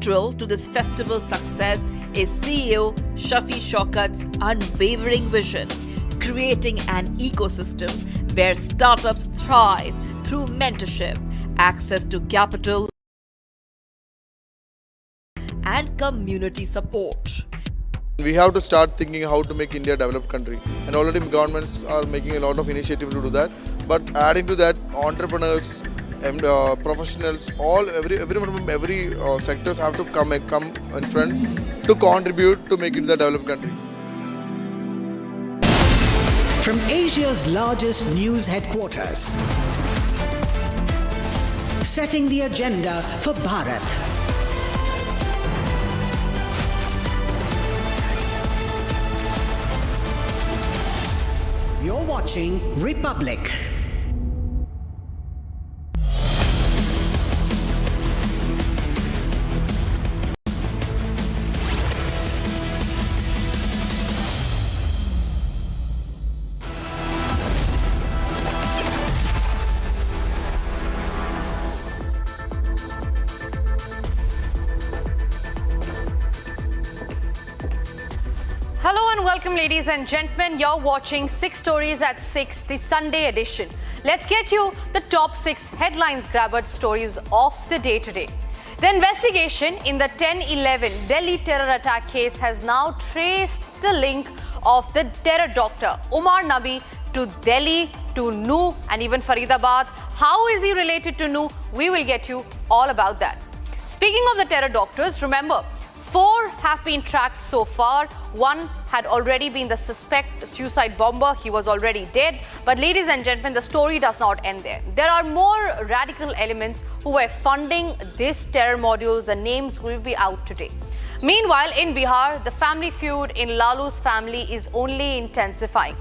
Central to this festival's success is CEO Shafi Shaukat's unwavering vision, creating an ecosystem where startups thrive through mentorship, access to capital, and community support. We have to start thinking how to make India a developed country, and already governments are making a lot of initiative to do that. But adding to that, entrepreneurs and professionals, every sectors have to come in front to contribute to make it the developed country. From Asia's largest news headquarters, setting the agenda for Bharat. You're watching Republic. Hello and welcome, ladies and gentlemen. You're watching 6 Stories at 6, the Sunday edition. Let's get you the top 6 headlines grabber stories of the day today. The investigation in the 10/11 Delhi terror attack case has now traced the link of the terror doctor Umar Nabi to Delhi, to Noo and even Faridabad. How is he related to Noo? We will get you all about that. Speaking of the terror doctors, remember, 4 have been tracked so far. 1 had already been the suspect suicide bomber. He was already dead. But ladies and gentlemen, the story does not end there. There are more radical elements who were funding this terror modules. The names will be out today. Meanwhile, in Bihar, the family feud in Lalu's family is only intensifying.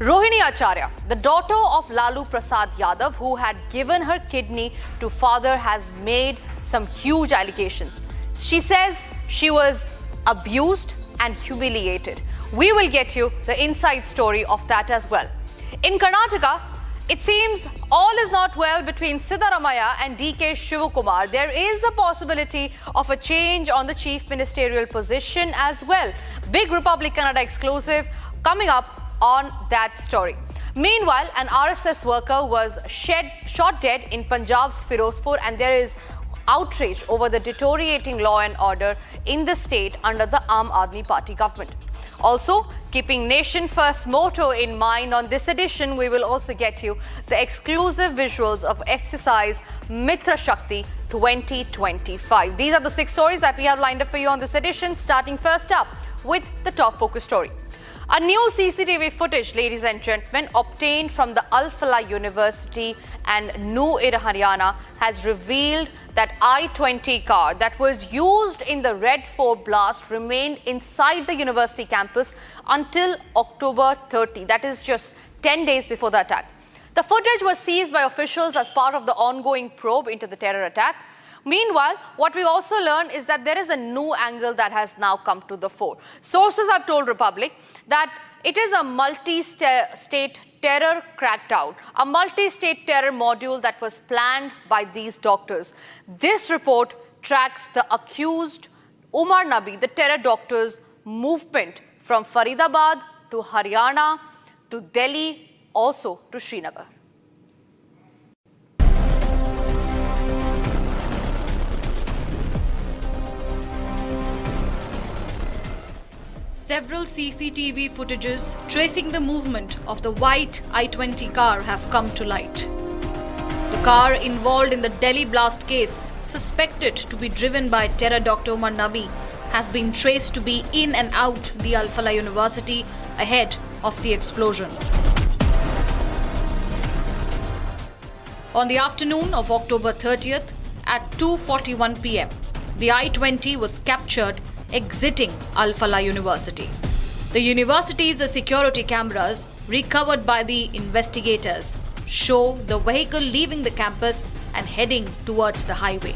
Rohini Acharya, the daughter of Lalu Prasad Yadav, who had given her kidney to father, has made some huge allegations. She says she was abused and humiliated. We will get you the inside story of that as well. In Karnataka, it seems all is not well between Siddaramaiah and DK Shivakumar. There is a possibility of a change on the chief ministerial position as well. Big Republic Kannada exclusive coming up on that story. Meanwhile, an RSS worker was shot dead in Punjab's Firozpur, and there is outrage over the deteriorating law and order in the state under the Aam Aadmi Party government. Also, keeping Nation First motto in mind, on this edition, we will also get you the exclusive visuals of exercise Mitra Shakti 2025. These are the 6 stories that we have lined up for you on this edition, starting first up with the top focus story. A new CCTV footage, ladies and gentlemen, obtained from the Al Falah University and Noo in Haryana has revealed that I-20 car that was used in the Red Fort blast remained inside the university campus until October 30. That is just 10 days before the attack. The footage was seized by officials as part of the ongoing probe into the terror attack. Meanwhile, what we also learned is that there is a new angle that has now come to the fore. Sources have told Republic that it is a multi-state terror crackdown, a multi-state terror module that was planned by these doctors. This report tracks the accused Umar Nabi, the terror doctor's movement from Faridabad to Haryana to Delhi, also to Srinagar. Several CCTV footages tracing the movement of the white I-20 car have come to light. The car involved in the Delhi blast case, suspected to be driven by terror Dr. Umar Nabi, has been traced to be in and out the Al Falah University ahead of the explosion. On the afternoon of October 30th at 2:41 p.m., the I-20 was captured exiting Al Falah University. The university's security cameras recovered by the investigators show the vehicle leaving the campus and heading towards the highway.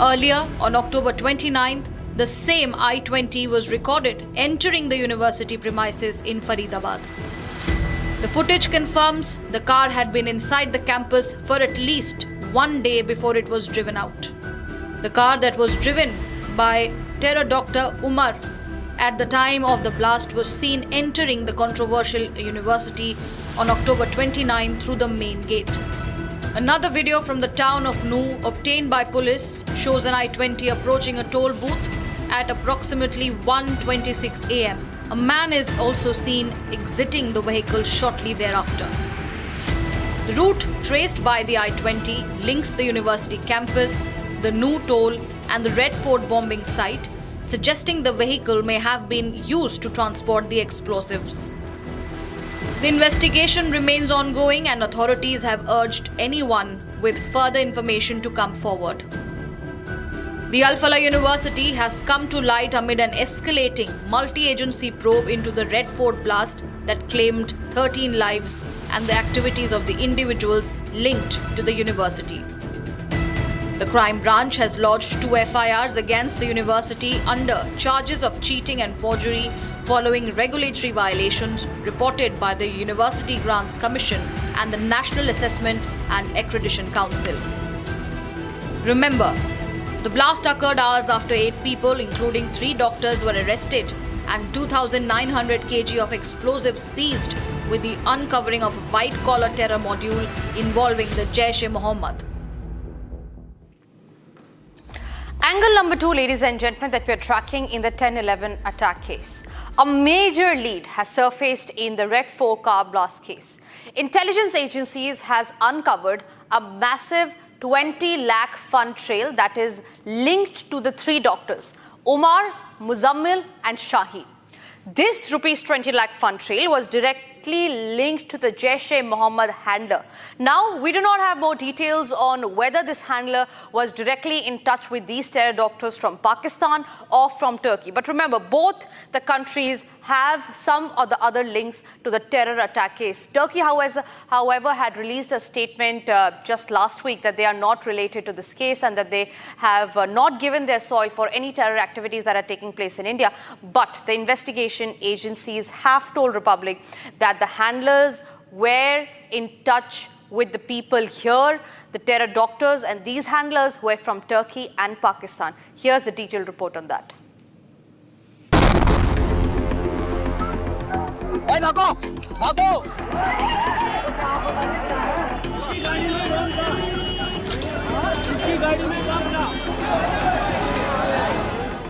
Earlier, on October 29th, the same I-20 was recorded entering the university premises in Faridabad. The footage confirms the car had been inside the campus for at least 1 day before it was driven out. The car that was driven by terror doctor Umar at the time of the blast was seen entering the controversial university on October 29 through the main gate. Another video from the town of Noo obtained by police shows an I-20 approaching a toll booth at approximately 1:26 am. A man is also seen exiting the vehicle shortly thereafter. The route traced by the I-20 links the university campus, the Noo toll and the Red Fort bombing site, suggesting the vehicle may have been used to transport the explosives. The investigation remains ongoing and authorities have urged anyone with further information to come forward. The Al-Falah University has come to light amid an escalating multi-agency probe into the Red Fort blast that claimed 13 lives and the activities of the individuals linked to the university. The crime branch has lodged 2 FIRs against the university under charges of cheating and forgery following regulatory violations reported by the University Grants Commission and the National Assessment and Accreditation Council. Remember, the blast occurred hours after 8 people, including 3 doctors, were arrested and 2,900 kg of explosives seized with the uncovering of a white-collar terror module involving the Jaish-e-Mohammed. Angle number 2, ladies and gentlemen, that we're tracking in the 10/11 attack case. A major lead has surfaced in the Red Fort car blast case. Intelligence agencies has uncovered a massive 20 lakh fund trail that is linked to the 3 doctors, Umar, Muzammil and Shaheen. This rupees 20 lakh fund trail was directly linked to the Jaish-e-Mohammed handler. Now, we do not have more details on whether this handler was directly in touch with these terror doctors from Pakistan or from Turkey. But remember, both the countries have some or the other links to the terror attack case. Turkey, however, had released a statement just last week that they are not related to this case and that they have not given their soil for any terror activities that are taking place in India. But the investigation agencies have told Republic that the handlers were in touch with the people here, the terror doctors, and these handlers were from Turkey and Pakistan. Here's a detailed report on that.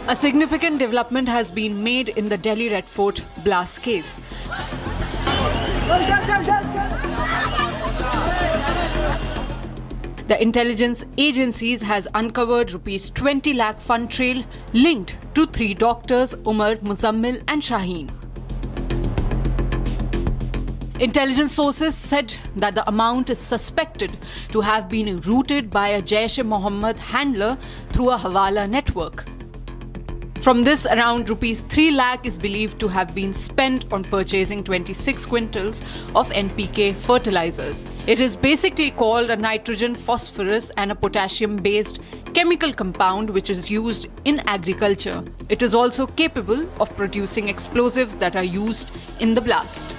A significant development has been made in the Delhi Red Fort blast case. The intelligence agencies has uncovered rupees 20 lakh fund trail linked to 3 doctors, Umar, Muzammil and Shaheen. Intelligence sources said that the amount is suspected to have been routed by a Jaish-e-Mohammed handler through a Hawala network. From this, around rupees 3 lakh is believed to have been spent on purchasing 26 quintals of NPK fertilizers. It is basically called a nitrogen, phosphorus and a potassium-based chemical compound which is used in agriculture. It is also capable of producing explosives that are used in the blast.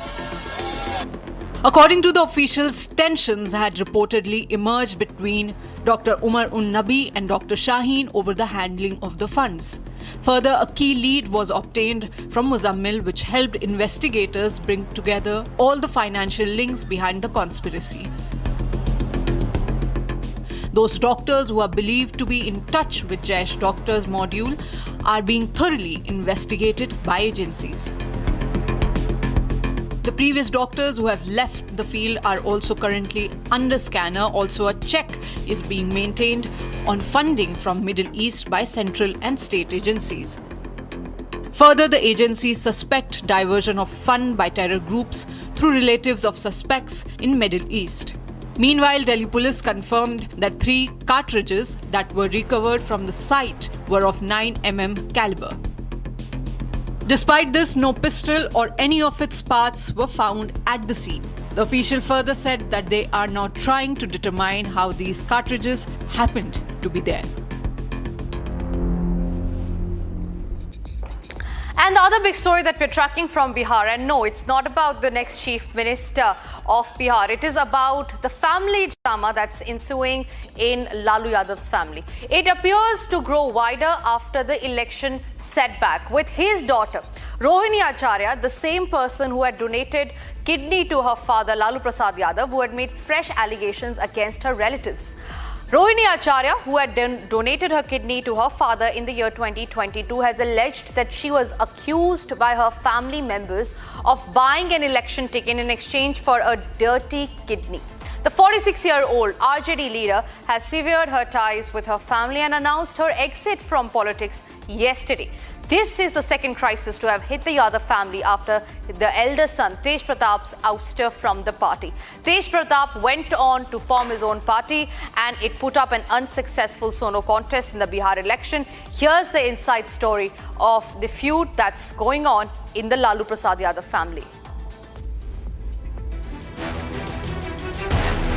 According to the officials, tensions had reportedly emerged between Dr. Umar Nabi and Dr. Shaheen over the handling of the funds. Further, a key lead was obtained from Muzammil, which helped investigators bring together all the financial links behind the conspiracy. Those doctors who are believed to be in touch with Jaish Doctors module are being thoroughly investigated by agencies. The previous doctors who have left the field are also currently under scanner. Also, a check is being maintained on funding from Middle East by central and state agencies. Further, the agencies suspect diversion of fund by terror groups through relatives of suspects in Middle East. Meanwhile, Delhi police confirmed that 3 cartridges that were recovered from the site were of 9mm caliber. Despite this, no pistol or any of its parts were found at the scene. The official further said that they are now trying to determine how these cartridges happened to be there. And the other big story that we're tracking from Bihar, and no, it's not about the next chief minister of Bihar. It is about the family drama that's ensuing in Lalu Yadav's family. It appears to grow wider after the election setback with his daughter, Rohini Acharya, the same person who had donated kidney to her father, Lalu Prasad Yadav, who had made fresh allegations against her relatives. Rohini Acharya, who had donated her kidney to her father in the year 2022, has alleged that she was accused by her family members of buying an election ticket in exchange for a dirty kidney. The 46-year-old RJD leader has severed her ties with her family and announced her exit from politics yesterday. This is the second crisis to have hit the Yadav family after the elder son, Tej Pratap's ouster from the party. Tej Pratap went on to form his own party and it put up an unsuccessful solo contest in the Bihar election. Here's the inside story of the feud that's going on in the Lalu Prasad Yadav family.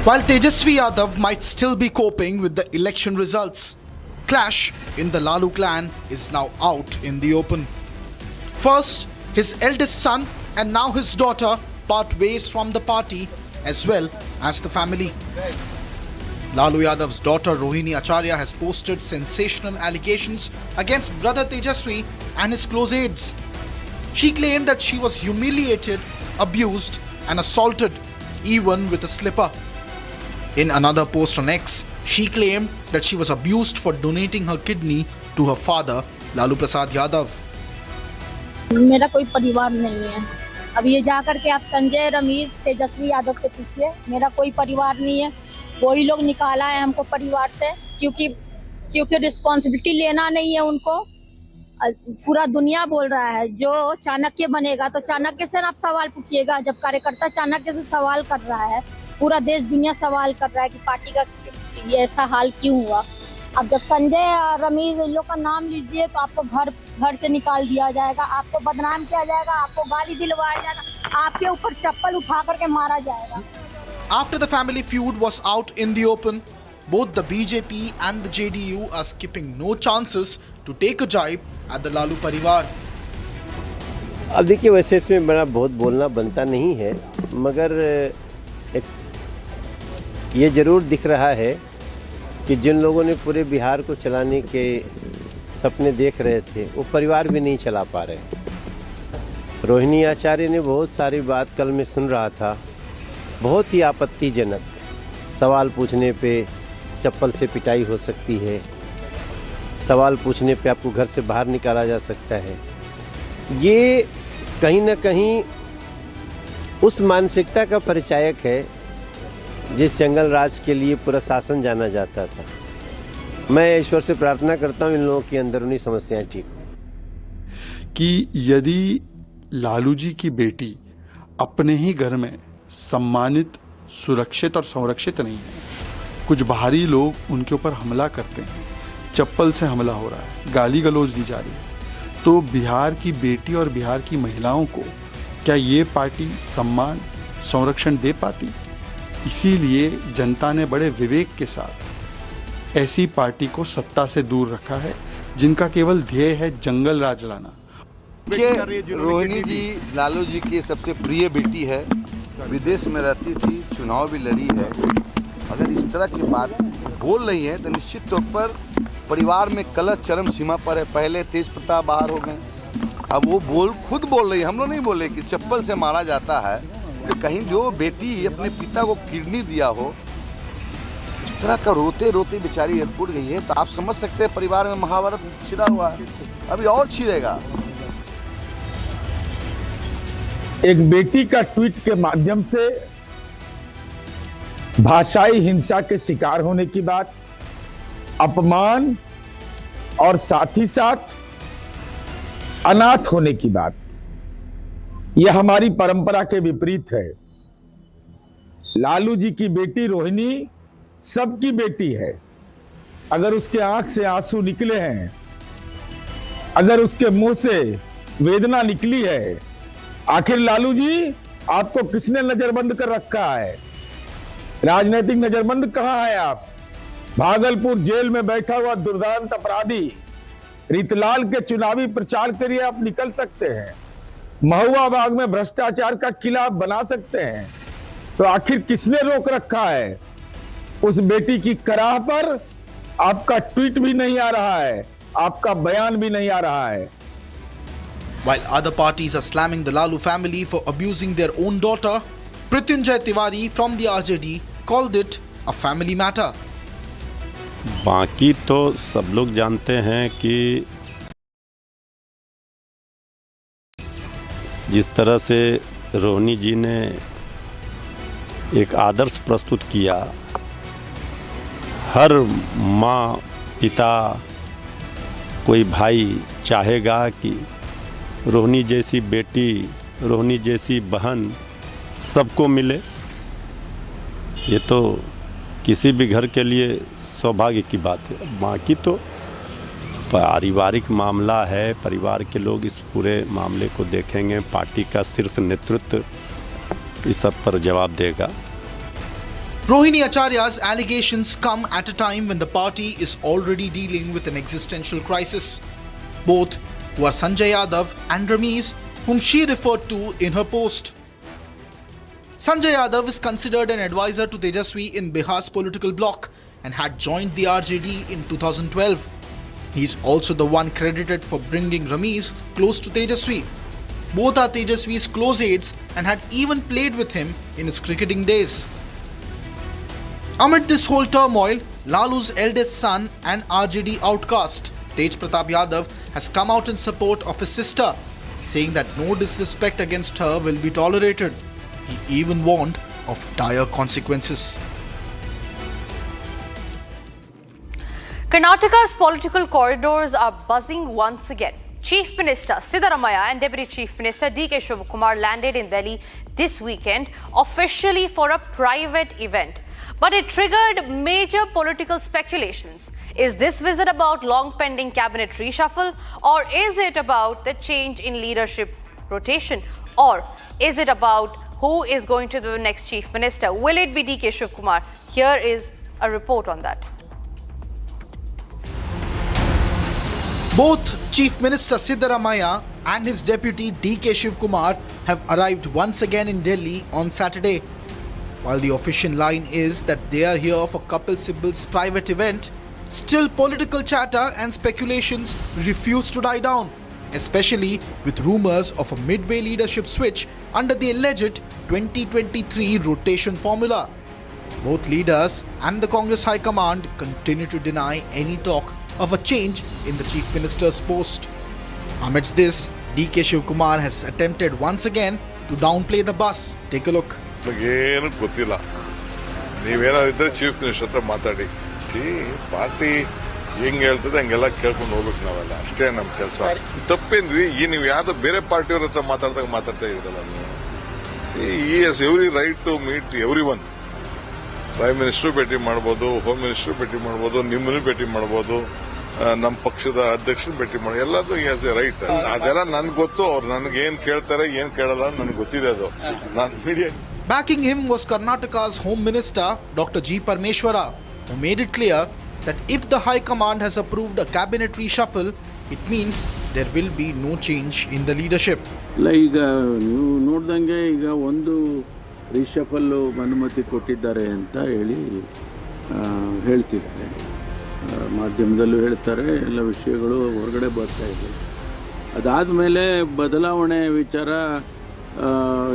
While Tejasvi Yadav might still be coping with the election results, clash in the Lalu clan is now out in the open. First, his eldest son and now his daughter part ways from the party as well as the family. Lalu Yadav's daughter Rohini Acharya has posted sensational allegations against brother Tejasvi and his close aides. She claimed that she was humiliated, abused and assaulted, even with a slipper. In another post on X, she claimed that she was abused for donating her kidney to her father, Lalu Prasad Yadav. मेरा कोई परिवार नहीं है। अब ये जाकर के आप संजय, रमेश, तेजस्वी यादव से पूछिए, मेरा कोई परिवार नहीं है। वही लोग निकाला है हमको परिवार से, क्योंकि रिस्पॉन्सिबिलिटी लेना नहीं है उनको। पूरा दुनिया बोल रहा है जो चाणक्य बनेगा तो चाणक्य से आप सवाल पूछिएगा। जब कार्यकर्ता चाणक्य से सवाल कर रहा है, पूरा देश दुनिया सवाल कर रहा है कि पार्टी का ये ऐसा हाल क्यों हुआ। अब जब संजय और रमेश इन लोग का नाम लीजिए तो आपको घर से निकाल दिया जाएगा, आपको बदनाम किया जाएगा, आपको गाली दिलवाया जाएगा, आपके ऊपर चप्पल उठा करके मारा जाएगा। After the family feud was out in the open, both the BJP and the JDU are skipping no chances to take a jibe at the Lalu परिवार। अब देखिए, वैसे इसमें बड़ा बहुत बोलना बनता नहीं है, मगर ये जरूर दिख रहा है कि जिन लोगों ने पूरे बिहार को चलाने के सपने देख रहे थे, वो परिवार भी नहीं चला पा रहे। रोहिणी आचार्य ने बहुत सारी बात कल मैं सुन रहा था, बहुत ही आपत्तिजनक। सवाल पूछने पे चप्पल से पिटाई हो सकती है, सवाल पूछने पे आपको घर से बाहर निकाला जा सकता है। ये कहीं ना कहीं उस मानसिकता का परिचायक है जिस जंगल राज के लिए पूरा शासन जाना जाता था। मैं ईश्वर से प्रार्थना करता हूँ इन लोगों की अंदरूनी समस्याएं ठीक हो। कि यदि लालू जी की बेटी अपने ही घर में सम्मानित, सुरक्षित और संरक्षित नहीं है, कुछ बाहरी लोग उनके ऊपर हमला करते हैं, चप्पल से हमला हो रहा है, गाली गलौज दी जा रही है, तो बिहार की बेटी और बिहार की महिलाओं को क्या ये पार्टी सम्मान, संरक्षण दे पाती? इसीलिए जनता ने बड़े विवेक के साथ ऐसी पार्टी को सत्ता से दूर रखा है जिनका केवल ध्येय है जंगल राज लाना। रोहिणी जी लालू जी की सबसे प्रिय बेटी है, विदेश में रहती थी, चुनाव भी लड़ी है। अगर इस तरह की बात बोल रही है तो निश्चित तौर पर परिवार में कलह चरम सीमा पर है। पहले तेज प्रताप बाहर हो गए, अब वो खुद बोल रही है, हम लोग नहीं बोले कि चप्पल से मारा जाता है। तो कहीं जो बेटी अपने पिता को किडनी दिया हो, इस तरह का रोते रोते बेचारी एयरपोर्ट गई है, तो आप समझ सकते हैं परिवार में महाभारत छिड़ा हुआ है, अभी और छिड़ेगा। एक बेटी का ट्वीट के माध्यम से भाषाई हिंसा के शिकार होने की बात, अपमान और साथ ही साथ अनाथ होने की बात, यह हमारी परंपरा के विपरीत है। लालू जी की बेटी रोहिणी सबकी बेटी है। अगर उसके आंख से आंसू निकले हैं, अगर उसके मुंह से वेदना निकली है, आखिर लालू जी आपको किसने नजरबंद कर रखा है? राजनीतिक नजरबंद कहां है आप? भागलपुर जेल में बैठा हुआ दुर्दांत अपराधी रीतलाल के चुनावी प्रचार के लिए आप निकल सकते हैं, महुआ बाग में भ्रष्टाचार का किला बना सकते हैं, तो आखिर किसने रोक रखा है? उस बेटी की कराह पर आपका ट्वीट भी नहीं आ रहा है, आपका बयान भी नहीं आ रहा है. While other parties are slamming the Lalu family for abusing their own daughter, Prityunjay Tiwari from the RJD called it a family matter. बाकी तो सब लोग जानते हैं कि जिस तरह से रोहिणी जी ने एक आदर्श प्रस्तुत किया, हर माँ पिता कोई भाई चाहेगा कि रोहिणी जैसी बेटी, रोहिणी जैसी बहन सबको मिले. ये तो किसी भी घर के लिए सौभाग्य की बात है. बाकी तो पारिवारिक मामला है, परिवार के लोग इस पूरे मामले को देखेंगे, पार्टी का शीर्ष नेतृत्व इस सब पर जवाब देगा. Rohini Acharya's allegations come at a time when the party is already dealing with an existential crisis. Both who are Sanjay Yadav and Ramesh, whom she referred to in her post. Sanjay Yadav is considered an advisor to Tejaswi in Bihar's political bloc and had joined the RJD in 2012. He is also the one credited for bringing Ramesh close to Tejaswi. Both are Tejaswi's close aides and had even played with him in his cricketing days. Amid this whole turmoil, Lalu's eldest son and RJD outcast, Tej Pratap Yadav, has come out in support of his sister, saying that no disrespect against her will be tolerated. He even warned of dire consequences. Karnataka's political corridors are buzzing once again. Chief Minister Siddaramaiah and Deputy Chief Minister D.K. Shivakumar landed in Delhi this weekend, officially for a private event. But it triggered major political speculations. Is this visit about long-pending cabinet reshuffle, or is it about the change in leadership rotation, or is it about who is going to be the next chief minister? Will it be D.K. Shivakumar? Here is a report on that. Both Chief Minister Siddaramaiah and his deputy D.K. Shivakumar have arrived once again in Delhi on Saturday. While the official line is that they are here for Kapil Sibbal's private event, still political chatter and speculations refuse to die down, especially with rumors of a midway leadership switch under the alleged 2023 rotation formula. Both leaders and the Congress High Command continue to deny any talk of a change in the Chief Minister's post. Amidst this, D.K. Shivakumar has attempted once again to downplay the buzz. Take a look. ಏನು ಗೊತ್ತಿಲ್ಲ, ನೀವೇನಾದ್ರೆ chief minister ಹತ್ರ ಮಾತಾಡಿ. Party ಹೆಂಗ್ ಹೇಳ್ತದೆ ಹಂಗೆಲ್ಲ ಕೇಳ್ಕೊಂಡು ಹೋಗ್ಬೇಕು ನಾವೆಲ್ಲ, ಅಷ್ಟೇ ನಮ್ಮ ಕೆಲಸ. ತಪ್ಪೇನ್ರಿ, ಈ ನೀವು ಯಾವ್ದೋ ಬೇರೆ ಪಾರ್ಟಿಯವ್ರ ಹತ್ರ ಮಾತಾಡ್ತಾ ಇರಲ್ಲ ನೀವು. He has every right to meet everyone. Prime minister ಭೇಟಿ ಮಾಡ್ಬೋದು, ಹೋಮ್ ಮಿನಿಸ್ಟರ್ ಭೇಟಿ ಮಾಡ್ಬೋದು, ನಿಮ್ಮನ್ನು ಭೇಟಿ ಮಾಡ್ಬೋದು, ನಮ್ಮ ಪಕ್ಷದ ಅಧ್ಯಕ್ಷರು ಭೇಟಿ ಮಾಡಿ, ಎಲ್ಲರೂ ಈ ಹಸ್ ಎ ರೈಟ್. ಅದೆಲ್ಲ ನನ್ಗೆ ಗೊತ್ತು, ಅವ್ರು ನನಗೆ ಏನ್ ಕೇಳ್ತಾರೆ ಏನ್ ಕೇಳಲ್ಲ ನನಗೆ ಗೊತ್ತಿದೆ. ಅದು ನಾನು media. Backing him was Karnataka's Home Minister Dr. G. Parmeshwara, who made it clear that if the High Command has approved a cabinet reshuffle, it means there will be no change in the leadership. ಈಗ ನೀವು ನೋಡ್ದಂಗೆ ಈಗ ಒಂದು ರಿಶಫಲ್ ಅನುಮತಿ ಕೊಟ್ಟಿದ್ದಾರೆ ಅಂತ ಹೇಳ್ತಿದ್ದಾರೆ, ಮಾಧ್ಯಮದಲ್ಲೂ ಹೇಳ್ತಾರೆ, ಎಲ್ಲ ವಿಷಯಗಳು ಹೊರಗಡೆ ಬರ್ತಾ ಇದೆ. ಅದಾದಮೇಲೆ ಬದಲಾವಣೆ ವಿಚಾರ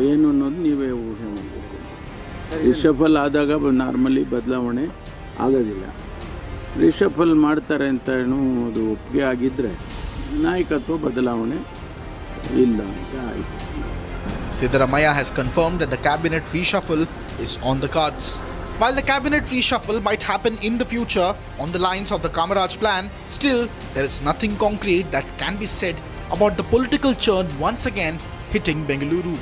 ಏನು ಅನ್ನೋದು ನೀವೇ ಊಹೆ ಮಾಡಬೇಕು. ರಿಶಫಲ್ ಆದಾಗ ನಾರ್ಮಲಿ ಬದಲಾವಣೆ ಆಗೋದಿಲ್ಲ. ರಿಶಫಲ್ ಮಾಡ್ತಾರೆ ಅಂತ ಅದು ಒಪ್ಪಿಗೆ ಆಗಿದ್ದರೆ ನಾಯಕತ್ವ ಬದಲಾವಣೆ ಇಲ್ಲ ಅಂತ ಆಯಿತು. Siddaramaiah has confirmed that the cabinet reshuffle is on the cards. While the cabinet reshuffle might happen in the future on the lines of the Kamaraj plan, still there is nothing concrete that can be said about the political churn once again hitting Bengaluru.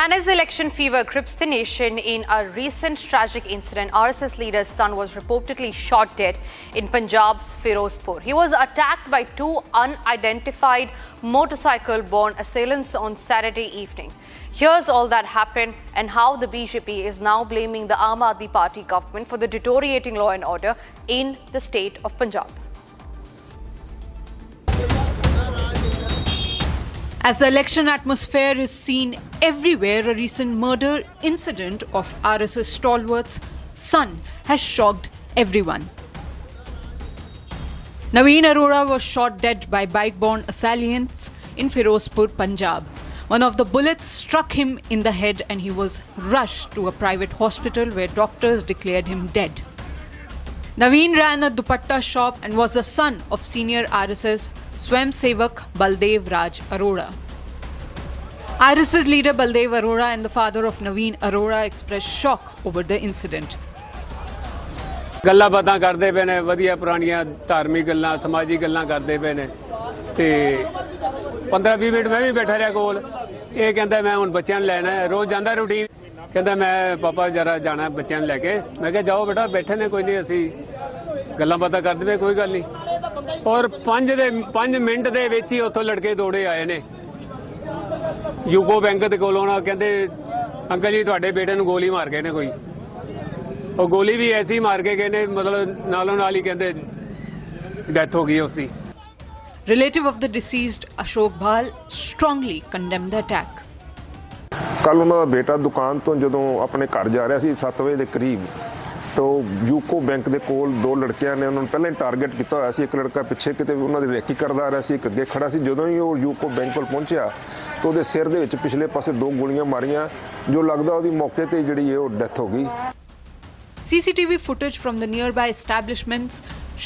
And as election fever grips the nation in a recent tragic incident, RSS leader's son was reportedly shot dead in Punjab's Firozpur. He was attacked by two unidentified motorcycle-borne assailants on Saturday evening. Here's all that happened and how the BJP is now blaming the Aam Aadmi Party government for the deteriorating law and order in the state of Punjab. As the election atmosphere is seen everywhere, a recent murder incident of RSS stalwart's son has shocked everyone. Naveen Arora was shot dead by bike-borne assailants in Firozpur, Punjab. One of the bullets struck him in the head and he was rushed to a private hospital where doctors declared him dead. Naveen ran a dupatta shop and was the son of senior RSS Swayam Sevak Baldev Raj Arora. RSS leader Baldev Arora and the father of Naveen Arora expressed shock over the incident. ਗੱਲਾਂ ਬਾਤਾਂ ਕਰਦੇ ਪਏ ਨੇ ਵਧੀਆ ਪੁਰਾਣੀਆਂ ਧਾਰਮਿਕ ਗੱਲਾਂ ਸਮਾਜਿਕ ਗੱਲਾਂ ਕਰਦੇ ਪਏ ਨੇ ਤੇ 15-20 ਮਿੰਟ ਮੈਂ ਵੀ ਬੈਠਾ ਰਿਹਾ ਕੋਲ ਇਹ ਕਹਿੰਦਾ ਮੈਂ ਹੁਣ ਬੱਚਿਆਂ ਨੂੰ ਲੈਣਾ ਹੈ ਰੋਜ਼ ਜਾਂਦਾ ਰੂਟੀਨ ਕਹਿੰਦਾ ਮੈਂ ਪਾਪਾ ਜਰਾ ਜਾਣਾ ਬੱਚਿਆਂ ਨੂੰ ਲੈ ਕੇ ਮੈਂ ਕਿਹਾ ਜਾਓ ਬੇਟਾ ਬੈਠੇ ਨੇ ਕੋਈ ਨਹੀਂ ਅਸੀਂ ਗੱਲਾਂ ਬਾਤਾਂ ਕਰਦੇ ਪਏ ਕੋਈ ਗੱਲ ਨਹੀਂ ਔਰ 5 ਮਿੰਟ ਦੇ ਵਿੱਚ ਹੀ ਉੱਥੋਂ ਲੜਕੇ ਦੌੜੇ ਆਏ ਨੇ ਯੂਕੋ ਬੈਂਕ ਦੇ ਕੋਲੋਂ ਨਾ ਕਹਿੰਦੇ ਅੰਕਲ ਜੀ ਤੁਹਾਡੇ ਬੇਟੇ ਨੂੰ ਗੋਲੀ ਮਾਰ ਗਏ ਨੇ ਕੋਈ ਉਹ ਗੋਲੀ ਵੀ ਐਸੀ ਮਾਰ ਕੇ ਗਏ ਨੇ ਮਤਲਬ ਨਾਲੋਂ ਨਾਲ ਹੀ ਕਹਿੰਦੇ ਡੈਥ ਹੋ ਗਈ ਉਸਦੀ Relative of the deceased Ashok Bhal strongly condemned the attack. ਕੱਲ ਉਹਨਾਂ ਦਾ ਬੇਟਾ ਦੁਕਾਨ ਤੋਂ ਜਦੋਂ ਆਪਣੇ ਘਰ ਜਾ ਰਿਹਾ ਸੀ 7 ਵਜੇ ਦੇ ਕਰੀਬ तो यूको बैंक के कोल दो लड़कियां ने उन्होंने पहले टारगेट किया होया सी एक लड़का पिछे किते उन्होंने रेकी करदा आ रहा सी एक अगे खड़ा सी जदों ही वो यूको बैंक कोल पहुंचा तो उहदे सिर दे विच पिछले पासे 2 गोलियां मारियां जो लगदा ओहदी मौके ते जिहड़ी है वो डेथ हो गई. CCTV footage from the nearby establishments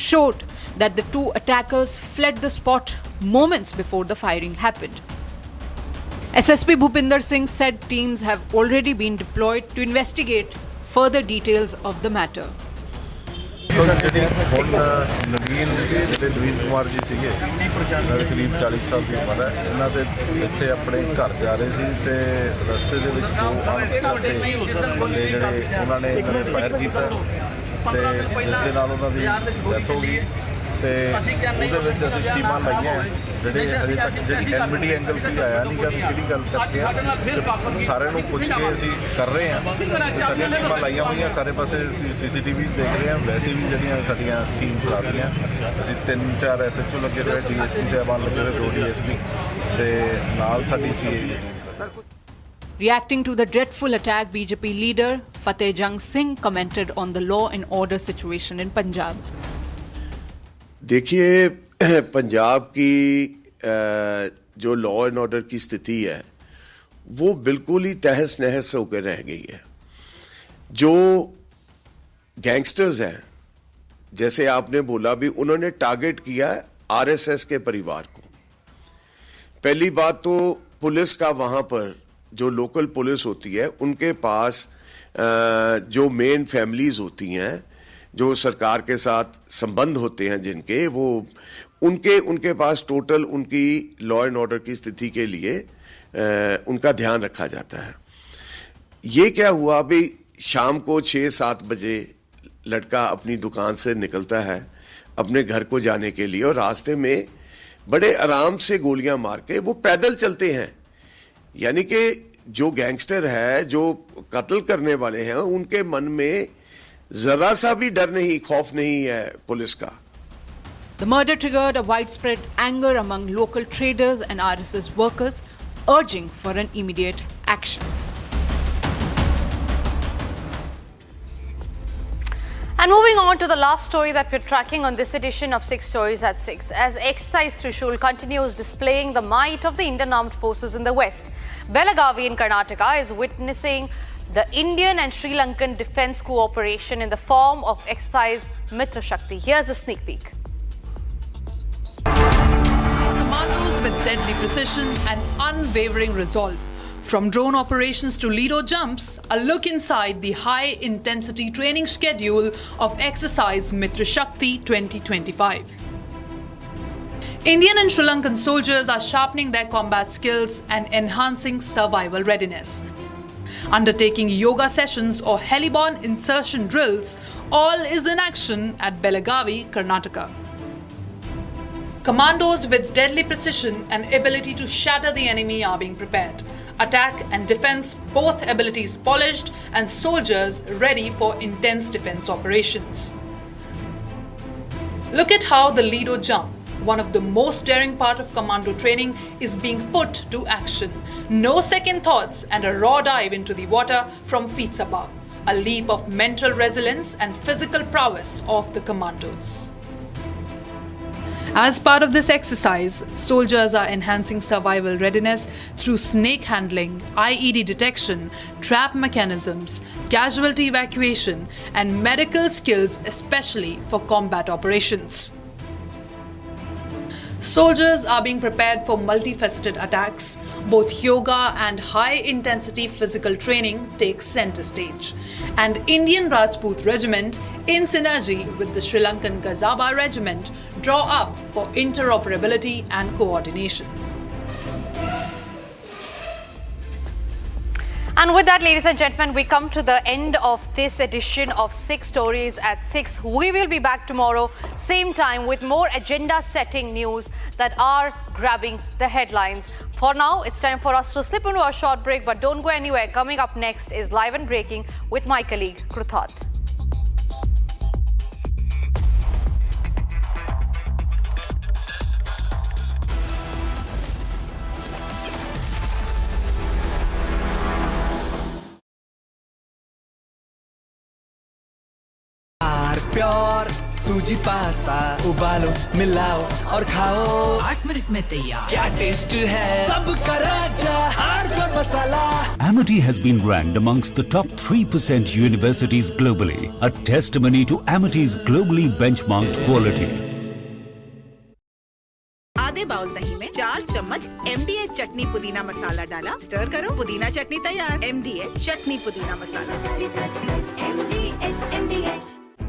showed that the two attackers fled the spot moments before the firing happened. SSP Bhupinder Singh said teams have already been deployed to investigate further details of the matter. ਨਵੀਨ ਕੁਮਾਰ ਜੀ ਸੀਗੇ ਕਰੀਬ 40 ਸਾਲ ਦੀ ਉਮਰ ਹੈ ਇਹਨਾਂ ਦੇ ਇੱਥੇ ਆਪਣੇ ਘਰ ਜਾ ਰਹੇ ਸੀ ਤੇ ਰਸਤੇ ਦੇ ਵਿੱਚ ਦੋ ਅਣਪਛਾਤੇ ਬੰਦੇ ਜਿਹੜੇ ਉਹਨਾਂ ਨੇ ਫਾਇਰ ਕੀਤਾ ਤੇ ਜਿਸ ਦੇ ਨਾਲ ਉਹਨਾਂ ਦੀ ਡੈਥ ਹੋ ਗਈ ਤੇ ਉਹਦੇ ਵਿੱਚ ਅਸੀਂ ਟੀਮਾਂ ਲਾਈਆਂ ਜਿਹੜੇ ਅਜੇ ਤੱਕ ਜਿਹੜੀ ਐਨਮਿਟੀ ਐਂਗਲ ਕੋਈ ਆਇਆ ਨਹੀਂ ਗਾ ਵੀ ਕਿਹੜੀ ਗੱਲ ਕਰਦੇ ਆ ਸਾਰਿਆਂ ਨੂੰ ਪੁੱਛ ਕੇ ਅਸੀਂ ਕਰ ਰਹੇ ਹਾਂ ਸਾਡੀਆਂ ਟੀਮਾਂ ਲਾਈਆਂ ਹੋਈਆਂ ਸਾਰੇ ਪਾਸੇ ਅਸੀਂ CCTV ਦੇਖ ਰਹੇ ਹਾਂ ਵੈਸੇ ਵੀ ਜਿਹੜੀਆਂ ਸਾਡੀਆਂ ਟੀਮ ਚਲਾਉਂਦੀਆਂ ਅਸੀਂ 3-4 SHO ਲੱਗੇ ਹੋਏ DSP ਸਾਹਿਬਾਨ ਲੱਗੇ ਹੋਏ 2 DSP ਤੇ ਨਾਲ ਸਾਡੀ CA. Reacting to the dreadful attack, BJP leader Fateh Jang Singh commented on the law and order situation in Punjab. देखिए पंजाब की जो लॉ एंड ऑर्डर की स्थिति है वो बिल्कुल ही तहस नहस होकर रह गई है. जो गैंगस्टर्स हैं जैसे आपने बोला भी उन्होंने टारगेट किया है RSS के परिवार को. पहली बात तो पुलिस का वहाँ पर जो लोकल पुलिस होती है उनके पास जो मेन फैमिलीज होती हैं जो सरकार के साथ संबंध होते हैं जिनके वो उनके पास टोटल उनकी लॉ एंड ऑर्डर की स्थिति के लिए उनका ध्यान रखा जाता है. ये क्या हुआ अभी शाम को 6-7 बजे लड़का अपनी दुकान से निकलता है अपने घर को जाने के लिए और रास्ते में बड़े आराम से गोलियां मार के वो पैदल चलते हैं. यानी कि जो गैंगस्टर है जो कत्ल करने वाले हैं उनके मन में जरा सा भी डर नहीं खौफ नहीं है पुलिस का. The murder triggered a widespread anger among local traders and RSS workers, urging for an immediate action. And moving on to the last story that we're tracking on this edition of 6 Stories at 6. As exercise Trishul continues displaying the might of the Indian Armed Forces in the West, Belagavi in Karnataka is witnessing the Indian and Sri Lankan defence cooperation in the form of exercise Mitra Shakti. Here's a sneak peek. Commandos with deadly precision and unwavering resolve. From drone operations to Lido jumps, a look inside the high-intensity training schedule of exercise Mitra Shakti 2025. Indian and Sri Lankan soldiers are sharpening their combat skills and enhancing survival readiness. Undertaking yoga sessions or heliborne insertion drills, all is in action at Belagavi, Karnataka. Commandos with deadly precision and ability to shatter the enemy are being prepared. Attack and defense, both abilities polished, and soldiers ready for intense defense operations. Look at how the Lido jump, One of the most daring part of commando training is being put to action. No second thoughts and a raw dive into the water from feet above. A leap of mental resilience and physical prowess of the commandos. As part of this exercise, soldiers are enhancing survival readiness through snake handling, IED detection, trap mechanisms, casualty evacuation, and medical skills, especially for combat operations. Soldiers are being prepared for multifaceted attacks. Both yoga and high-intensity physical training take center stage. And Indian Rajput Regiment, in synergy with the Sri Lankan Gazaba Regiment, draw up for interoperability and coordination. And with that, ladies and gentlemen, we come to the end of this edition of 6 Stories at 6. We will be back tomorrow, same time, with more agenda-setting news that are grabbing the headlines. For now, it's time for us to slip into a short break, but don't go anywhere. Coming up next is Live and Breaking with my colleague, Kruthat. Pure सूजी pasta उबालो मिलाओ और खाओ 8 minute में तैयार क्या taste है सबका राजा हार्डकोर मसाला Amity has been ranked amongst the top 3% universities globally, a testimony to Amity's globally benchmarked quality. आधे बाउल दही में 4 चम्मच MDH चटनी पुदीना मसाला डाला, स्टर करो, पुदीना चटनी तैयार। MDH चटनी पुदीना मसाला।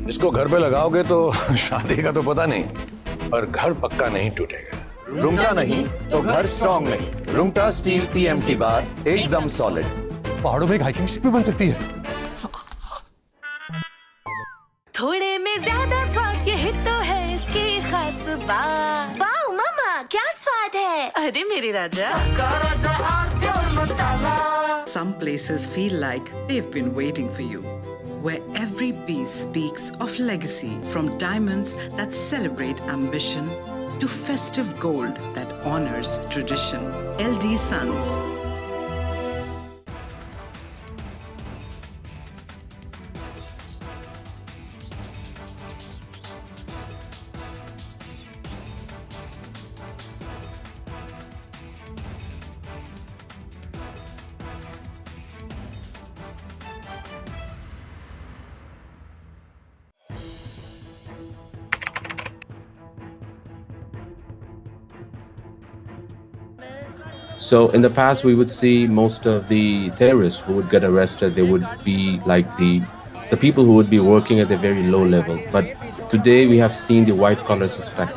इसको घर पे लगाओगे तो शादी का तो पता नहीं, पर घर पक्का नहीं टूटेगा। रुंगटा नहीं तो घर स्ट्रॉन्ग नहीं। रुंगटा स्टील TMT बार एकदम सॉलिड। पहाड़ों में एक हाइकिंग स्टिक भी बन सकती है। थोड़े में ज्यादा स्वाद, यही तो है इसकी खास बात। वाओ मामा, क्या स्वाद है? अरे मेरे राजा। Some places feel like they've been waiting for you, where every piece speaks of legacy, from diamonds that celebrate ambition to festive gold that honors tradition. LD Sons. So in the past, we would see most of the terrorists who would get arrested, they would be like the people who would be working at a very low level. But today we have seen the white collar suspect.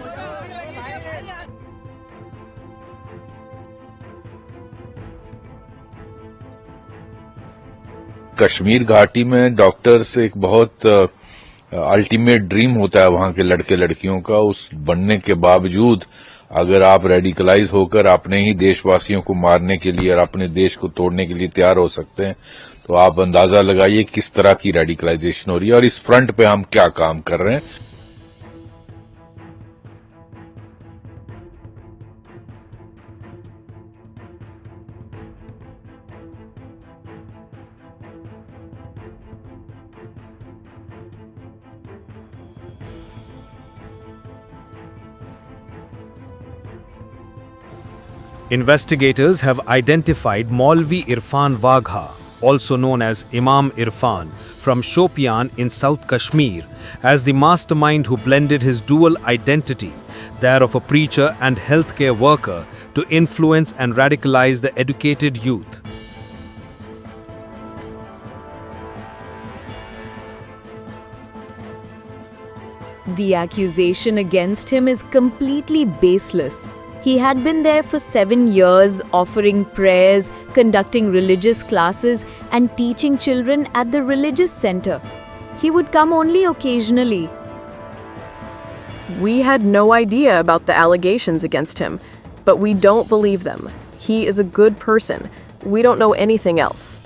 Kashmir घाटी में doctors एक बहुत ultimate dream होता है वहां के लड़के लड़कियों का। उस बनने के बावजूद अगर आप रेडिकलाइज होकर अपने ही देशवासियों को मारने के लिए और अपने देश को तोड़ने के लिए तैयार हो सकते हैं, तो आप अंदाजा लगाइए किस तरह की रेडिकलाइजेशन हो रही है और इस फ्रंट पे हम क्या काम कर रहे हैं। Investigators have identified Maulvi Irfan Wagha, also known as Imam Irfan, from Shopian in South Kashmir, as the mastermind who blended his dual identity, that of a preacher and healthcare worker, to influence and radicalize the educated youth. The accusation against him is completely baseless. He had been there for 7 years, offering prayers, conducting religious classes, and teaching children at the religious center. He would come only occasionally. We had no idea about the allegations against him, but we don't believe them. He is a good person. We don't know anything else.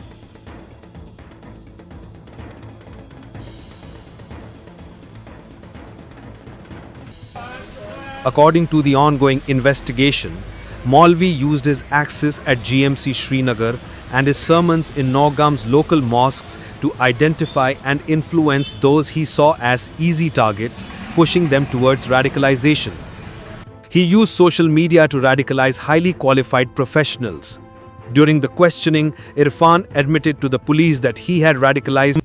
according to the ongoing investigation, Maulvi used his access at GMC Srinagar and his sermons in Naugam's local mosques to identify and influence those he saw as easy targets, pushing them towards radicalization. He used social media to radicalize highly qualified professionals. During the questioning, Irfan admitted to the police that he had radicalized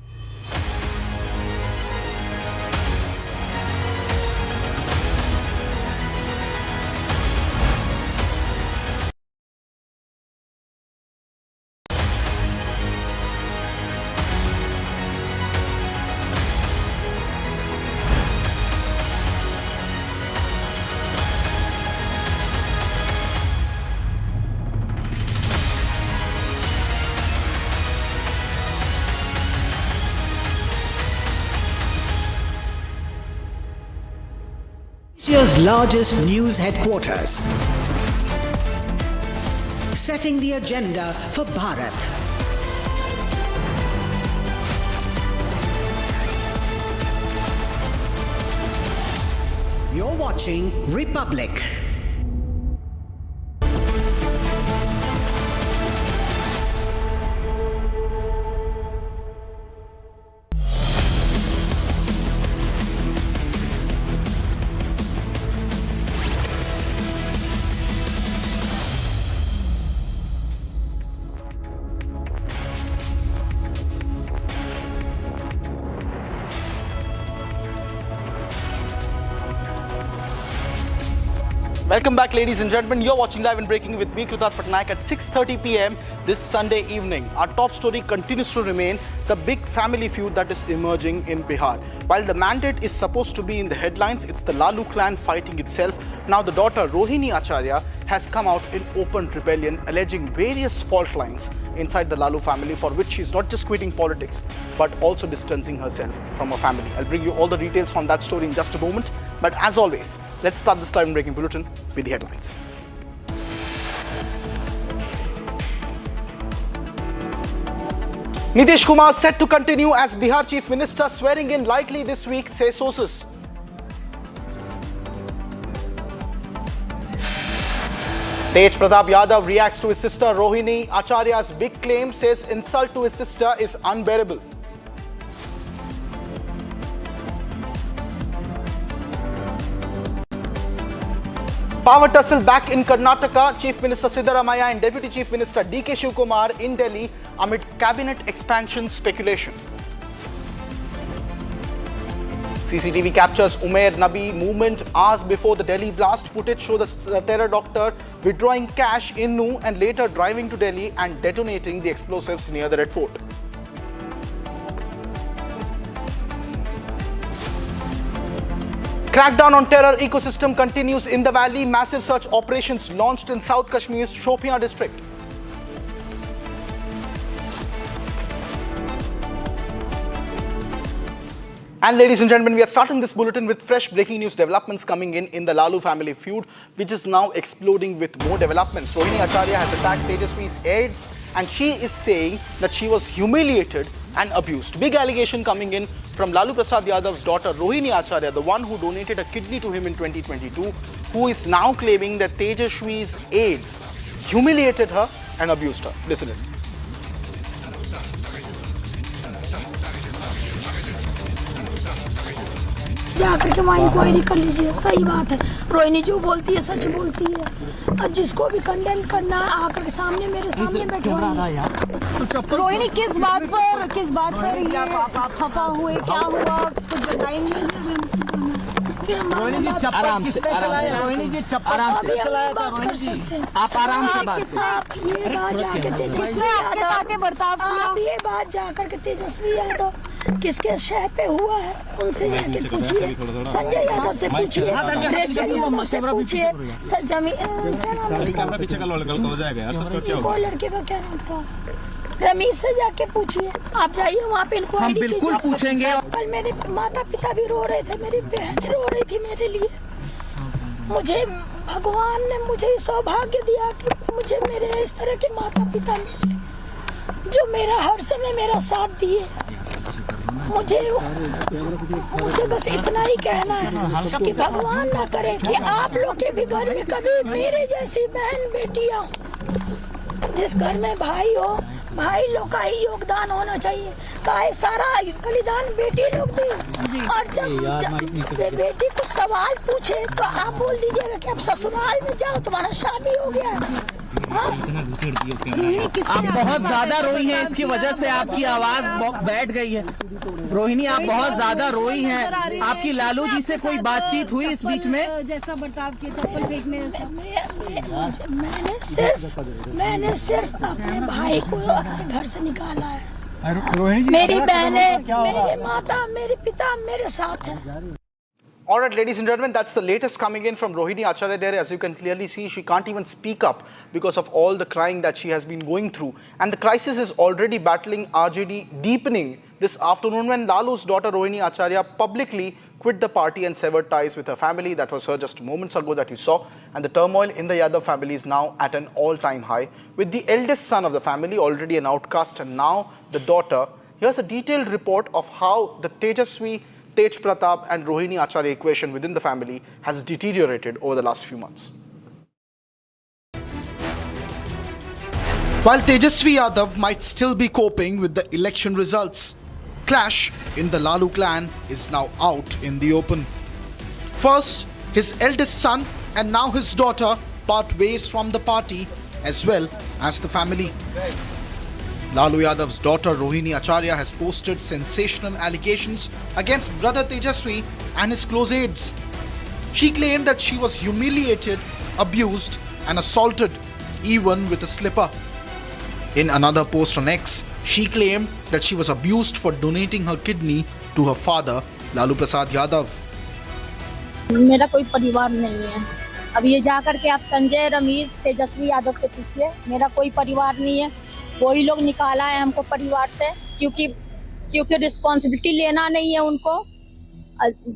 Asia's largest news headquarters. Setting the agenda for Bharat. You're watching Republic. Welcome back, ladies and gentlemen. You're watching Live and Breaking with me, Krutat Patnaik, at 6:30 p.m. this Sunday evening. Our top story continues to remain the big family feud that is emerging in Bihar. While the mandate is supposed to be in the headlines, it's the Lalu clan fighting itself. Now the daughter, Rohini Acharya, has come out in open rebellion, alleging various fault lines inside the Lalu family, for which she's not just quitting politics, but also distancing herself from her family. I'll bring you all the details from that story in just a moment. But as always, let's start this Live and Breaking bulletin with the headlines. Nitish Kumar set to continue as Bihar Chief Minister, swearing in likely this week, say sources. Tej Pratap Yadav reacts to his sister Rohini Acharya's big claim, says insult to his sister is unbearable. Power tussle back in Karnataka. Chief Minister Siddaramaiah and Deputy Chief Minister D.K. Shivkumar in Delhi amid cabinet expansion speculation. CCTV captures Umar Nabi movement hours before the Delhi blast. Footage shows the terror doctor withdrawing cash in Nu and later driving to Delhi and detonating the explosives near the Red Fort. Crackdown on terror ecosystem continues in the valley. Massive search operations launched in South Kashmir's Shopian district. And ladies and gentlemen, we are starting this bulletin with fresh breaking news developments coming in the Lalu family feud, which is now exploding with more developments. Rohini Acharya has attacked Tejaswi's aides, and she is saying that she was humiliated and abused. Big allegation coming in from Lalu Prasad Yadav's daughter Rohini Acharya, the one who donated a kidney to him in 2022, who is now claiming that Tejaswi's aides humiliated her and abused her. Listen in. जाकर के वहाँ inquiry कर लीजिए, सही बात है। रोहिणी जो बोलती है सच बोलती है, और जिसको भी कंडेम करना आकर के सामने मेरे सामने बैठवाइए। रोहिणी किस बात पर ये खफा हुए, क्या हुआ, कुछ बताइए नहीं। रोहिणी जी चप्पल किसने चलाया? रोहिणी जी चप्पल आराम से चलाया था। रोहिणी जी आप आराम से बात करें। ये बात जाकर तेजस्वी यादव बर्ताव, आप ये बात जाकर के तेजस्वी यादव किसके शह पे हुआ है उनसे जाके पूछिए, संजय यादव से पूछिए, रेचल यादव से पूछिए, कोई लड़के का क्या नाम था, रमीश से जाके पूछिए। आप जाइए वहाँ पे इंक्वायरी कीजिए। बिल्कुल पूछेंगे। कल मेरे माता पिता भी रो रहे थे, मेरी बहन रो रही थी मेरे लिए। मुझे भगवान ने मुझे सौभाग्य दिया कि मुझे मेरे इस तरह के माता पिता मिले, जो मेरा हर समय मेरा साथ दिए। मुझे बस इतना ही कहना है कि भगवान ना करे कि आप लोग के भी घर में कभी मेरे जैसी बहन बेटियां, जिस घर में भाई हो, भाई लोग का ही योगदान होना चाहिए। का सारा बलिदान बेटी लोग दी। और जब बेटी कुछ सवाल पूछे तो आप बोल दीजिएगा कि आप ससुराल में जाओ, तुम्हारा शादी हो गया है। आप बहुत ज्यादा रोई हैं, इसकी वजह से आपकी आवाज बैठ गई है। रोहिणी, आप बहुत ज्यादा रोई हैं। आपकी लालू जी से कोई बातचीत हुई इस बीच में? जैसा बर्ताव किया, चप्पल फेंकने मैंने सिर्फ अपने भाई को अपने घर से निकाला है। मेरी बहनें, मेरे माता, मेरे पिता मेरे साथ हैं। All right, ladies and gentlemen, that's the latest coming in from Rohini Acharya there. As you can clearly see, she can't even speak up because of all the crying that she has been going through. And the crisis is already battling RJD, deepening this afternoon when Lalu's daughter Rohini Acharya publicly quit the party and severed ties with her family. That was her just moments ago that you saw. And the turmoil in the Yadav family is now at an all-time high, with the eldest son of the family already an outcast and now the daughter. Here's a detailed report of how the Tej Pratap and Rohini Acharya equation within the family has deteriorated over the last few months. While Tejasvi Yadav might still be coping with the election results, clash in the Lalu clan is now out in the open. First, his eldest son and now his daughter part ways from the party as well as the family. Lalu Yadav's daughter Rohini Acharya has posted sensational allegations against brother Tejasvi and his close aides. She claimed that she was humiliated, abused and assaulted, even with a slipper. In another post on X, she claimed that she was abused for donating her kidney to her father, Lalu Prasad Yadav. मेरा कोई परिवार नहीं है। अब ये जाकर के आप संजय, रमेश, तेजस्वी यादव से पूछिए, मेरा कोई परिवार नहीं है। वही लोग निकाला है हमको परिवार से, क्योंकि रिस्पॉन्सिबिलिटी लेना नहीं है उनको।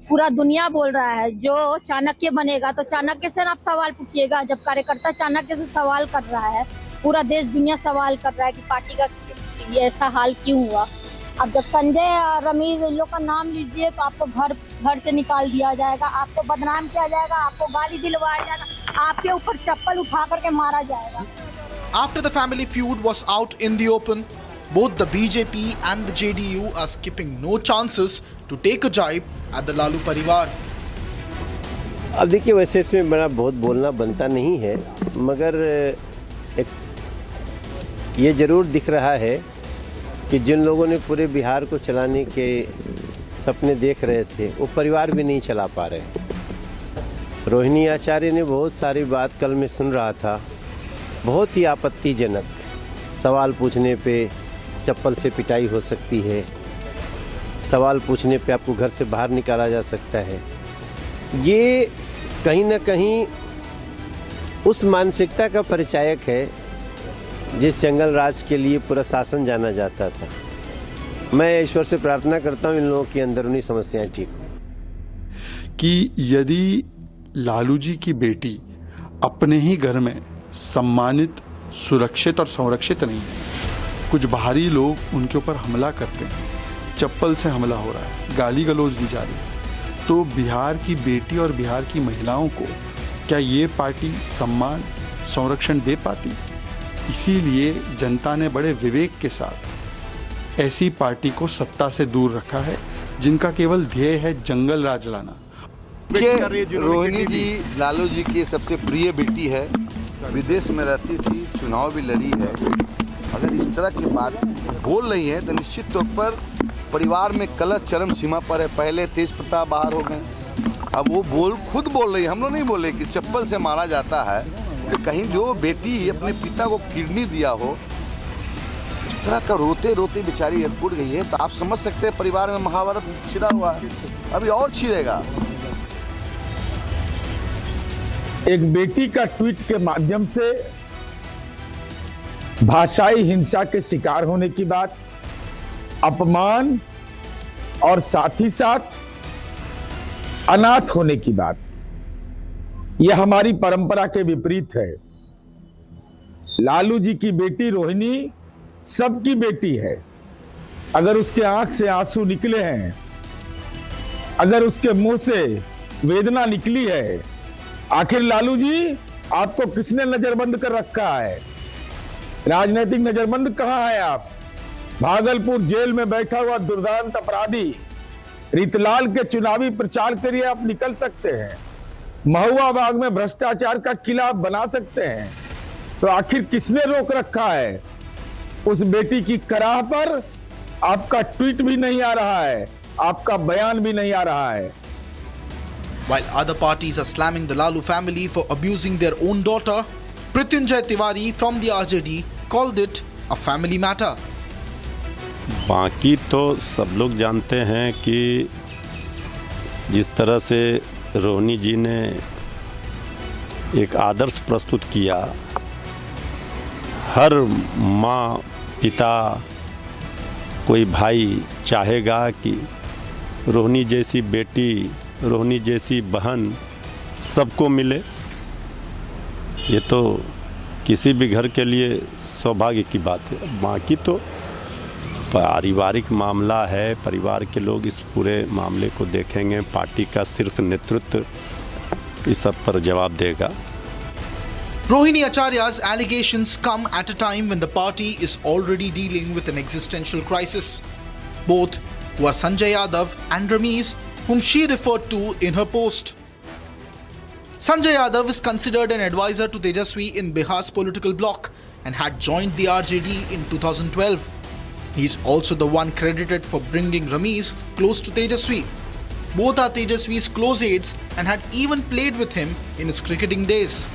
पूरा दुनिया बोल रहा है जो चाणक्य बनेगा तो चाणक्य से आप सवाल पूछिएगा। जब कार्यकर्ता चाणक्य से सवाल कर रहा है, पूरा देश दुनिया सवाल कर रहा है कि पार्टी का ये ऐसा हाल क्यों हुआ। अब जब संजय और रमेश इन लोग का नाम लीजिए तो आपको घर से निकाल दिया जाएगा, आपको बदनाम किया जाएगा, आपको गाली दिलवाया जाएगा, आपके ऊपर चप्पल उठा करके मारा जाएगा। After the family feud was out in the open, both the BJP and the JDU are skipping no chances to take a jibe at the Lalu Parivar. अब देखिए, वैसे इसमें बड़ा बहुत बोलना बनता नहीं है, मगर ये ज़रूर दिख रहा है कि जिन लोगों ने पूरे बिहार को चलाने के सपने देख रहे थे, वो परिवार भी नहीं चला पा रहे। रोहिणी आचार्य ने बहुत सारी बात कल मैं सुन रहा था, बहुत ही आपत्तिजनक। सवाल पूछने पे चप्पल से पिटाई हो सकती है, सवाल पूछने पे आपको घर से बाहर निकाला जा सकता है। ये कहीं ना कहीं उस मानसिकता का परिचायक है जिस जंगल राज के लिए पूरा शासन जाना जाता था। मैं ईश्वर से प्रार्थना करता हूँ इन लोगों की अंदरूनी समस्याएं ठीक हो। कि यदि लालू जी की बेटी अपने ही घर में सम्मानित, सुरक्षित और संरक्षित नहीं है, कुछ बाहरी लोग उनके ऊपर हमला करते हैं, चप्पल से हमला हो रहा है, गाली गलौज दी जा रही है, तो बिहार की बेटी और बिहार की महिलाओं को क्या ये पार्टी सम्मान, संरक्षण दे पाती? इसीलिए जनता ने बड़े विवेक के साथ ऐसी पार्टी को सत्ता से दूर रखा है जिनका केवल ध्येय है जंगल राज लाना। रोहिणी जी लालू जी की सबसे प्रिय बेटी है, विदेश में रहती थी, चुनाव भी लड़ी है। अगर इस तरह की बात बोल रही है तो निश्चित तौर पर परिवार में कलह चरम सीमा पर है। पहले तेज प्रताप बाहर हो गए, अब वो खुद बोल रही है, हम लोग नहीं बोले कि चप्पल से मारा जाता है। तो कहीं जो बेटी अपने पिता को किडनी दिया हो, इस तरह का रोते रोते बेचारी टूट गई है, तो आप समझ सकते हैं परिवार में महाभारत छिड़ा हुआ है, अभी और छिड़ेगा। एक बेटी का ट्वीट के माध्यम से भाषाई हिंसा के शिकार होने की बात, अपमान और साथ ही साथ अनाथ होने की बात, यह हमारी परंपरा के विपरीत है। लालू जी की बेटी रोहिणी सबकी बेटी है, अगर उसके आंख से आंसू निकले हैं, अगर उसके मुंह से वेदना निकली है, आखिर लालू जी आपको किसने नजरबंद कर रखा है? राजनीतिक नजरबंद कहां है आप? भागलपुर जेल में बैठा हुआ दुर्दांत अपराधी रीतलाल के चुनावी प्रचार के लिए आप निकल सकते हैं, महुआ बाग में भ्रष्टाचार का किला आप बना सकते हैं, तो आखिर किसने रोक रखा है? उस बेटी की कराह पर आपका ट्वीट भी नहीं आ रहा है, आपका बयान भी नहीं आ रहा है। While other parties are slamming the Lalu family for abusing their own daughter, Prityunjay Tiwari from the RJD called it a family matter. बाकी तो सब लोग जानते हैं कि जिस तरह से रोहिणी जी ने एक आदर्श प्रस्तुत किया, हर माँ पिता कोई भाई चाहेगा कि रोहिणी जैसी बेटी, रोहिणी जैसी बहन सबको मिले। ये तो किसी भी घर के लिए सौभाग्य की बात है। बाकी तो पारिवारिक मामला है, परिवार के लोग इस पूरे मामले को देखेंगे, पार्टी का शीर्ष नेतृत्व इस सब पर जवाब देगा। Rohini Acharya's allegations come at a time when the party is already dealing with an existential crisis. Both who are Sanjay Yadav and Ramiz, whom she referred to in her post. Sanjay Yadav is considered an advisor to Tejaswi in Bihar's political bloc and had joined the RJD in 2012. He is also the one credited for bringing Ramiz close to Tejaswi. Both are Tejaswi's close aides and had even played with him in his cricketing days.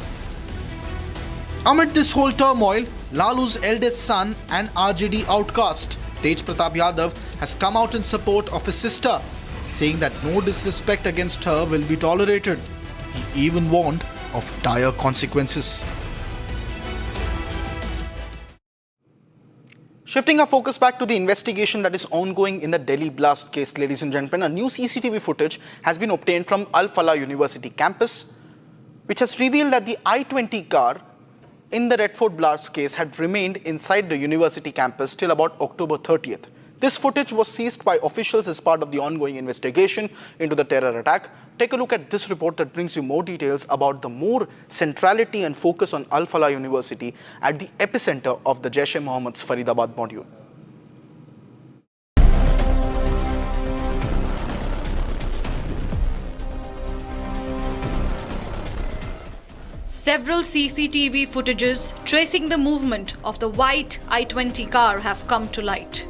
Amid this whole turmoil, Lalu's eldest son and RJD outcast, Tej Pratap Yadav, has come out in support of his sister, saying that no disrespect against her will be tolerated. He even warned of dire consequences. Shifting our focus back to the investigation that is ongoing in the Delhi blast case, ladies and gentlemen, a new CCTV footage has been obtained from Al Falah University campus, which has revealed that the I-20 car in the Red Fort blast case had remained inside the university campus till about October 30th. This footage was seized by officials as part of the ongoing investigation into the terror attack. Take a look at this report that brings you more details about the more centrality and focus on Al Falah University at the epicenter of the Jaish-e-Mohammed's Faridabad module. Several CCTV footages tracing the movement of the white I-20 car have come to light.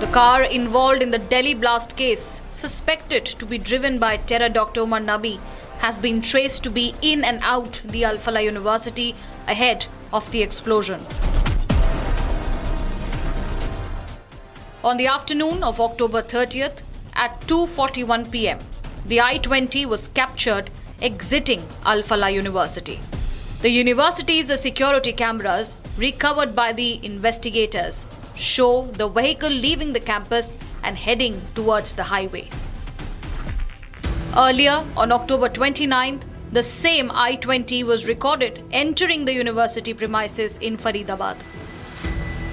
The car involved in the Delhi blast case, suspected to be driven by terror Dr. Umar Nabi, has been traced to be in and out the Al Falah University ahead of the explosion. On the afternoon of October 30th at 2:41 p.m., the I-20 was captured exiting Al Falah University. The university's security cameras, recovered by the investigators, show the vehicle leaving the campus and heading towards the highway. Earlier, on October 29th, the same I-20 was recorded entering the university premises in Faridabad.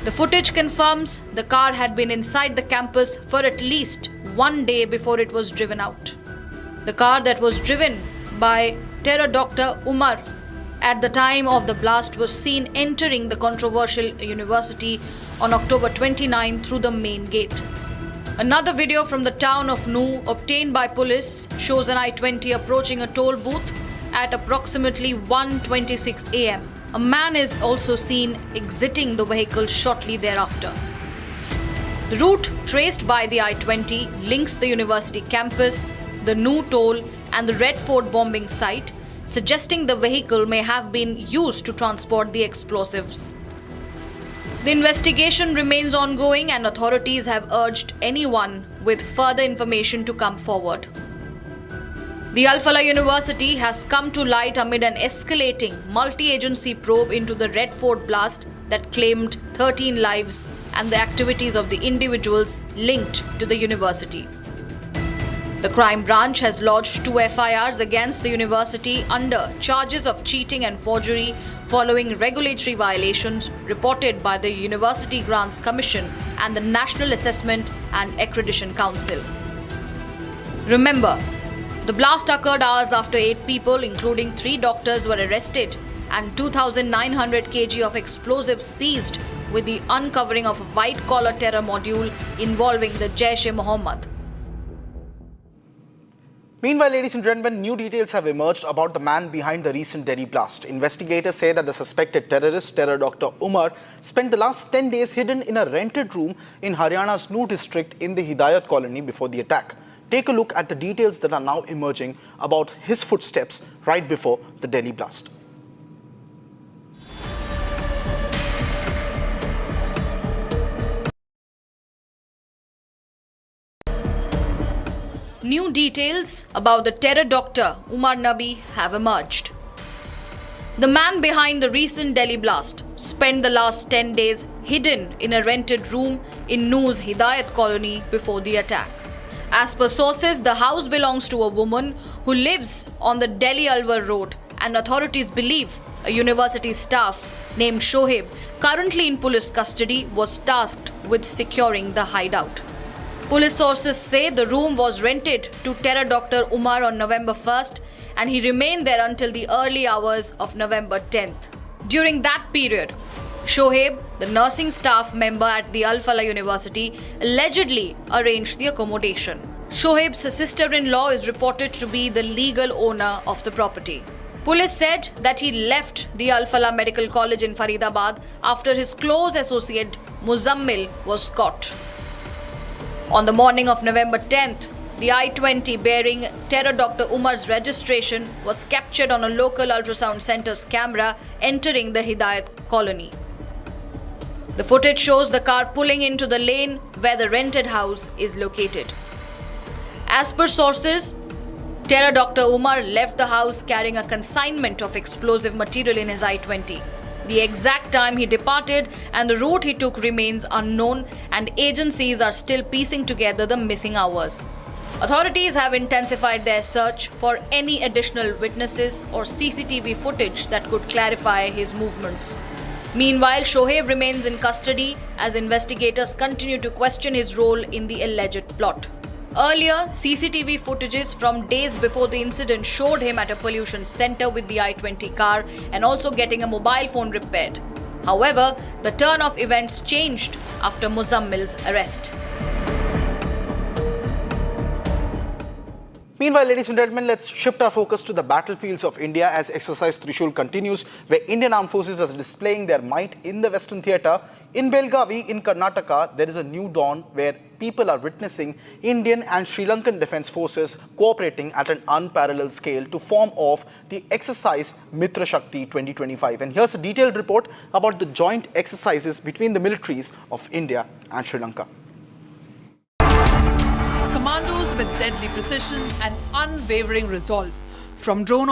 The footage confirms the car had been inside the campus for at least 1 day before it was driven out. The car that was driven by terror Dr. Umar at the time of the blast was seen entering the controversial university on October 29 through the main gate. Another video from the town of Noo obtained by police shows an I-20 approaching a toll booth at approximately 1:26 a.m. A man is also seen exiting the vehicle shortly thereafter. The route traced by the I-20 links the university campus, the Noo toll and the Red Fort bombing site, suggesting the vehicle may have been used to transport the explosives. The investigation remains ongoing and authorities have urged anyone with further information to come forward. The Al Falah University has come to light amid an escalating multi-agency probe into the Red Fort blast that claimed 13 lives and the activities of the individuals linked to the university. The crime branch has lodged 2 FIRs against the university under charges of cheating and forgery following regulatory violations reported by the University Grants Commission and the National Assessment and Accreditation Council. Remember, the blast occurred hours after 8 people, including 3 doctors, were arrested and 2,900 kg of explosives seized with the uncovering of a white-collar terror module involving the Jaish-e-Mohammed. Meanwhile, ladies and gentlemen, new details have emerged about the man behind the recent Delhi blast. Investigators say that the suspected terrorist, terror doctor Umar, spent the last 10 days hidden in a rented room in Haryana's Noor district in the Hidayat colony before the attack. Take a look at the details that are now emerging about his footsteps right before the Delhi blast. New details about the terror doctor Umar Nabi have emerged. The man behind the recent Delhi blast spent the last 10 days hidden in a rented room in Noor's Hidayat colony before the attack. As per sources, the house belongs to a woman who lives on the Delhi-Alwar road, and authorities believe a university staff named Shoaib, currently in police custody, was tasked with securing the hideout. Police sources say the room was rented to terror doctor Umar on November 1st and he remained there until the early hours of November 10th. During that period, Shoaib, the nursing staff member at the Al-Falah University, allegedly arranged the accommodation. Shoaib's sister-in-law is reported to be the legal owner of the property. Police said that he left the Al-Falah Medical College in Faridabad after his close associate Muzammil was caught. On the morning of November 10th, the I-20 bearing terror Dr. Umar's registration was captured on a local ultrasound center's camera entering the Hidayat colony. The footage shows the car pulling into the lane where the rented house is located. As per sources, terror Dr. Umar left the house carrying a consignment of explosive material in his I-20. The exact time he departed and the route he took remains unknown, and agencies are still piecing together the missing hours. Authorities have intensified their search for any additional witnesses or CCTV footage that could clarify his movements. Meanwhile, Shoaib remains in custody as investigators continue to question his role in the alleged plot. Earlier, CCTV footages from days before the incident showed him at a pollution center with the I-20 car and also getting a mobile phone repaired. However, the turn of events changed after Muzammil's arrest. Meanwhile, ladies and gentlemen, let's shift our focus to the battlefields of India as Exercise Trishul continues, where Indian Armed Forces are displaying their might in the Western Theatre. In Belgavi, in Karnataka, there is a new dawn where people are witnessing Indian and Sri Lankan Defence Forces cooperating at an unparalleled scale to form off the exercise Mitra Shakti 2025. And here's a detailed report about the joint exercises between the militaries of India and Sri Lanka. Commandos with deadly precision and unwavering resolve. From drone